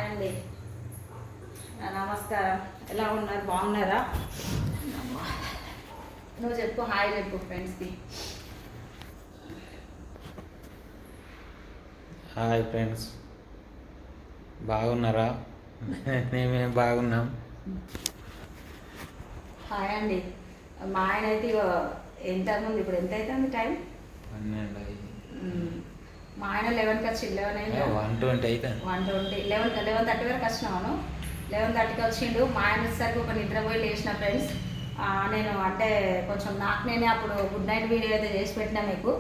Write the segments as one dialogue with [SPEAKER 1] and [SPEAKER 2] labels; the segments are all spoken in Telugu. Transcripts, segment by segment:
[SPEAKER 1] అండి, నమస్కారం. ఎలా ఉన్నారు? బాగున్నారా? నువ్వు చెప్పు, హాయ్ చెప్పు ఫ్రెండ్స్కి.
[SPEAKER 2] హాయ్ ఫ్రెండ్స్, బాగున్నారా? మేమేం బాగున్నాం.
[SPEAKER 1] హాయ్ అండి. మా ఆయన అయితే ఎంతమంది ఇప్పుడు ఎంత అవుతుంది టైం?
[SPEAKER 2] 12 అయింది.
[SPEAKER 1] మా ఆయన 11కి వచ్చి 11 అయింది.
[SPEAKER 2] 1:20 అవుతుంది.
[SPEAKER 1] 1:20 11:30 వరకు వచ్చినాను. 11:30కి వచ్చిండు. మా ఆయన వచ్చేసరికి ఒక నిద్రపోయి లేచిన ఫ్రెండ్స్. నేను అంటే కొంచెం నాకు నేనే అప్పుడు గుడ్ నైట్ వీడియో అయితే చేసి పెట్టినా మీకు.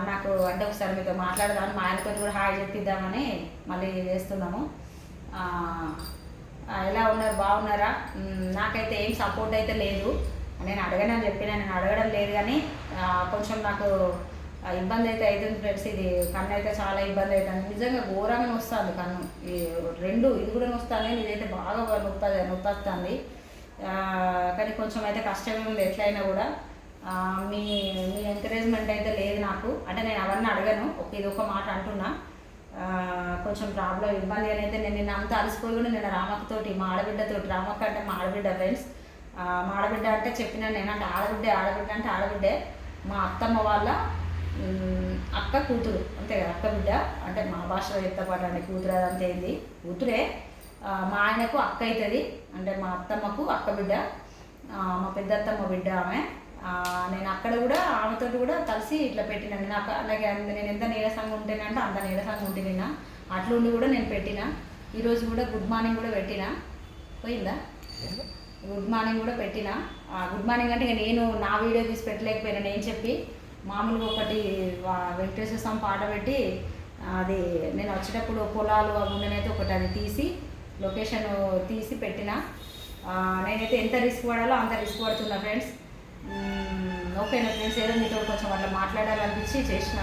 [SPEAKER 1] నాకు అంటే ఒకసారి మీతో మాట్లాడదామని, మా ఆయనతో కూడా హాయ్ చెప్పిద్దామని మళ్ళీ చేస్తున్నాము. ఎలా ఉన్నారు? బాగున్నారా? నాకైతే ఏం సపోర్ట్ అయితే లేదు. నేను అడగనని చెప్పిన, నేను అడగడం లేదు, కానీ కొంచెం నాకు ఇబ్బంది అయితే అవుతుంది ఫ్రెండ్స్. ఇది కన్ను అయితే చాలా ఇబ్బంది అవుతుంది, నిజంగా ఘోరంగా వస్తుంది కన్ను. ఇది కూడా వస్తుంది, ఇదైతే బాగా నొప్పి వస్తుంది. కానీ కొంచెం అయితే కష్టమే ఉంది ఎట్లయినా కూడా. మీ మీ ఎంకరేజ్మెంట్ అయితే లేదు నాకు. అంటే నేను అవన్నీ అడగను, ఇది ఒక మాట అంటున్నా. కొంచెం ప్రాబ్లం ఇబ్బంది అని అయితే నేను అంతా అలసిపోయి కూడా నేను రామక్కతోటి, మా ఆడబిడ్డతోటి, రామక్క అంటే మా ఆడబిడ్డ ఫ్రెండ్స్. మా ఆడబిడ్డ అంటే చెప్పినా నేను, అంటే ఆడబిడ్డ అంటే ఆడబిడ్డే. మా అత్తమ్మ వాళ్ళ అక్క కూతురు, అంతే కదా, అక్క బిడ్డ అంటే మా భాషలో చెప్తాపాటు అంటే కూతురు అదంతా ఏంది కూతురే. మా ఆయనకు అక్క అవుతుంది, అంటే మా అత్తమ్మకు అక్క బిడ్డ, మా పెద్దత్తమ్మ బిడ్డ ఆమె. నేను అక్కడ కూడా ఆమెతో కూడా కలిసి ఇట్లా పెట్టినాను. నాకు అలాగే నేను ఎంత నీరసంగా ఉంటేనంటే అంత నీరసంగా ఉంటేనా, అట్లుండి కూడా నేను పెట్టిన. ఈరోజు కూడా గుడ్ మార్నింగ్ కూడా పెట్టిన. పోయిందా? గుడ్ మార్నింగ్ కూడా పెట్టిన. గుడ్ మార్నింగ్ అంటే నేను నా వీడియో తీసి పెట్టలేకపోయినా, నేను చెప్పి మామూలుగా ఒకటి వెంకటేశ్వర స్వామి పాట పెట్టి, అది నేను వచ్చేటప్పుడు పొలాలు అవి ఉండనైతే ఒకటి అది తీసి లొకేషన్ తీసి పెట్టిన. నేనైతే ఎంత రిస్క్ పడాలో అంత రిస్క్ పడుతున్నా ఫ్రెండ్స్. ఓకేనా ఫ్రెండ్స్? ఏదో మీతో కొంచెం అట్లా మాట్లాడాలనిపించి చేసిన.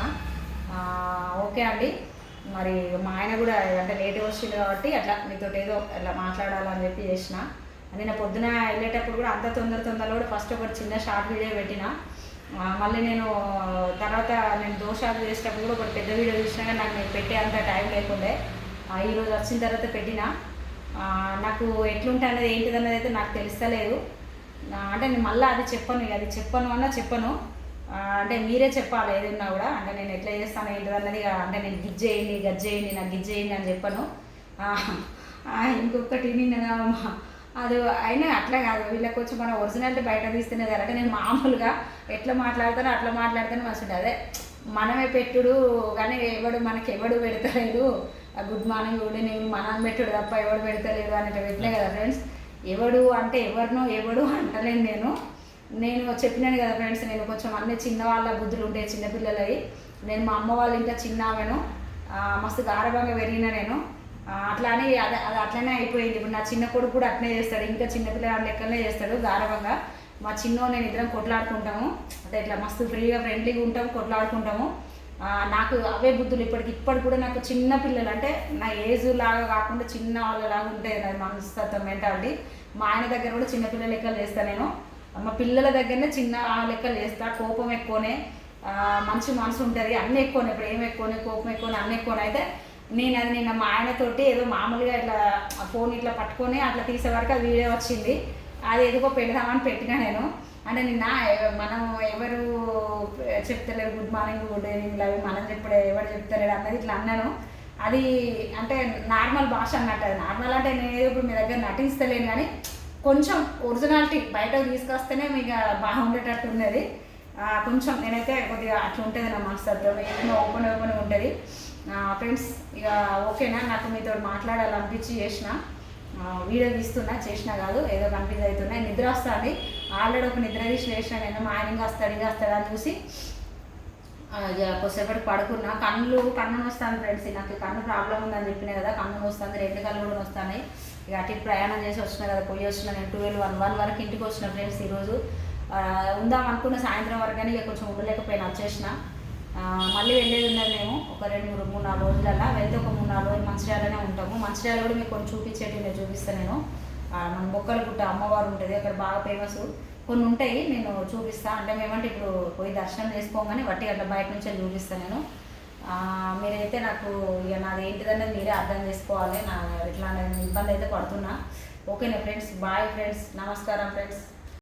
[SPEAKER 1] ఓకే అండి. మరి మా ఆయన కూడా అంటే లేట్ వచ్చింది కాబట్టి అట్లా మీతో ఏదో అట్లా మాట్లాడాలని చెప్పి చేసిన. నేను పొద్దున వెళ్ళేటప్పుడు కూడా అంత తొందరలో కూడా ఫస్ట్ ఒకటి చిన్న షార్ట్ వీడియో పెట్టిన. మళ్ళీ నేను తర్వాత నేను దోషాలు చేసేటప్పుడు కూడా ఒకటి పెద్ద వీడియో చూసినా, కానీ నాకు నేను పెట్టే అంత టైం లేకుండే. ఈరోజు వచ్చిన తర్వాత పెట్టిన. నాకు ఎట్లుంటే అనేది ఏంటిది అన్నది అయితే నాకు తెలుస్తలేదు. అంటే నేను మళ్ళీ అది చెప్పను అన్నా చెప్పను. అంటే మీరే చెప్పాలి ఏది ఉన్నా కూడా. అంటే నేను ఎట్లా చేస్తాను ఏంటిది అన్నది, అంటే నేను గజ్జేయండి నాకు గిజ్జేయండి అని చెప్పను. ఇంకొకటి నేను అది అయినా అట్లా కాదు, వీళ్ళకి కొంచెం మన ఒరిజినాలిటీ బయట తీస్తేనే కదా. అంటే నేను మామూలుగా ఎట్లా మాట్లాడతానో అట్లా మాట్లాడితేనే మంచిది. అదే మనమే పెట్టుడు కానీ ఎవడు పెడతలేడు. గుడ్ మార్నింగ్ గుడ్ ఈవినింగ్ మనం పెట్టుడు తప్ప ఎవడు పెడతలేడు అనేవి పెట్టలే కదా ఫ్రెండ్స్. ఎవడు అంటే ఎవడు అంటలేను నేను చెప్పినాను కదా ఫ్రెండ్స్. నేను కొంచెం అన్ని చిన్నవాళ్ళ బుద్ధులు ఉంటాయి, చిన్నపిల్లలవి. నేను మా అమ్మ వాళ్ళ ఇంకా చిన్నామెను మస్తు గారభంగా పెరిగిన నేను. అట్లా అని అది అట్లనే అయిపోయింది. ఇప్పుడు నా చిన్న కొడుకు కూడా అట్లనే చేస్తాడు, ఇంకా చిన్నపిల్లల లెక్కనే చేస్తాడు గారభంగా. మా చిన్నో నేను ఇద్దరం కొట్లాడుకుంటాము, అంటే ఇట్లా మస్తు ఫ్రెండ్లీగా ఉంటాము, కొట్లాడుకుంటాము. నాకు అవే బుద్ధులు ఇప్పటికి కూడా నాకు చిన్న పిల్లలు అంటే నా ఏజ్ లాగా కాకుండా చిన్న వాళ్ళలాగా ఉంటాయి నా మనస్తత్వం, మెంటాలిటీ. మా ఆయన దగ్గర కూడా చిన్నపిల్లల లెక్కలు చేస్తాను నేను. మా పిల్లల దగ్గరనే చిన్న లెక్కలు చేస్తా. కోపం ఎక్కువనే, మంచి మనసు ఉంటుంది, అన్నీ ఎక్కువనే. ప్రేమ ఎక్కువనే, కోపం ఎక్కువనే, అన్నీ ఎక్కువనే. అయితే నిన్న మా ఆయనతోటి ఏదో మామూలుగా ఇట్లా ఫోన్ ఇట్లా పట్టుకొని అట్లా తీసే వరకు అది వీడియో వచ్చింది. అది ఎదుగో పెడదామని పెట్టినా నేను. అంటే నిన్న మనం ఎవరు చెప్తలేరు గుడ్ మార్నింగ్ గుడ్ ఈవినింగ్ అవి మనం ఎవరు చెప్తలేరు అన్నది ఇట్లా అన్నాను. అది అంటే నార్మల్ భాష అన్నట్టు. అది నార్మల్ అంటే నేను ఇప్పుడు మీ దగ్గర నటిస్తలేను, కానీ కొంచెం ఒరిజినాలిటీ బయటకు తీసుకొస్తేనే మీకు బాగుండేటట్టు ఉన్నది. కొంచెం నేనైతే కొద్దిగా అట్లా ఉంటుంది నా మనస్తత్వం, ఏదైనా ఓపెన్ ఉంటుంది ఫ్రెండ్స్. ఇక ఓకేనా? నాకు మీతో మాట్లాడాలనిపించి చేసిన వీడియో చేసినా కాదు, ఏదో కన్ఫ్యూజ్ అవుతున్నాయి. నిద్ర వస్తుంది, ఆల్రెడీ ఒక నిద్ర తీసి లేచిన నేను. మా ఆయన వస్తాడు అని చూసి కొద్దిసేపటికి పడుకున్నా. కన్ను వస్తాను ఫ్రెండ్స్. నాకు కన్ను ప్రాబ్లం ఉందని చెప్పినా కదా, కన్ను వస్తుంది, 2 కళ్ళు కూడా వస్తున్నాయి. ఇక అటు ప్రయాణం చేసి వచ్చిన కదా, పోయి వచ్చిన నేను 12-1 వరకు ఇంటికి వచ్చిన ఫ్రెండ్స్. ఈరోజు ఉందాం అనుకున్న సాయంత్రం వరకు, కానీ ఇక కొంచెం ఉండలేకపోయినా వచ్చేసిన. మళ్ళీ వెళ్ళేది ఉన్నది మేము ఒక 2-3-4 రోజులల్లో. వెళ్తే ఒక 3-4 రోజులు మంచిర్యాలనే ఉంటాము. మంచిర్యాల కూడా మీకు కొంచెం చూపించేటి నేను చూపిస్తాను నేను. మన బొక్కలగుట్ట అమ్మవారు ఉంటుంది అక్కడ, బాగా ఫేమస్. కొన్ని ఉంటాయి నేను చూపిస్తాను. అంటే మేమంటే ఇప్పుడు పోయి దర్శనం చేసుకోగానే వట్టి అట్లా బయట నుంచి చూపిస్తాను నేను. మీరైతే నాకు ఇక నాది ఏంటిదనేది మీరే అర్థం చేసుకోవాలి. నా ఇట్లా నేను ఇబ్బంది అయితే పడుతున్నా. ఓకేనా ఫ్రెండ్స్, బాయ్ ఫ్రెండ్స్, నమస్కారం ఫ్రెండ్స్.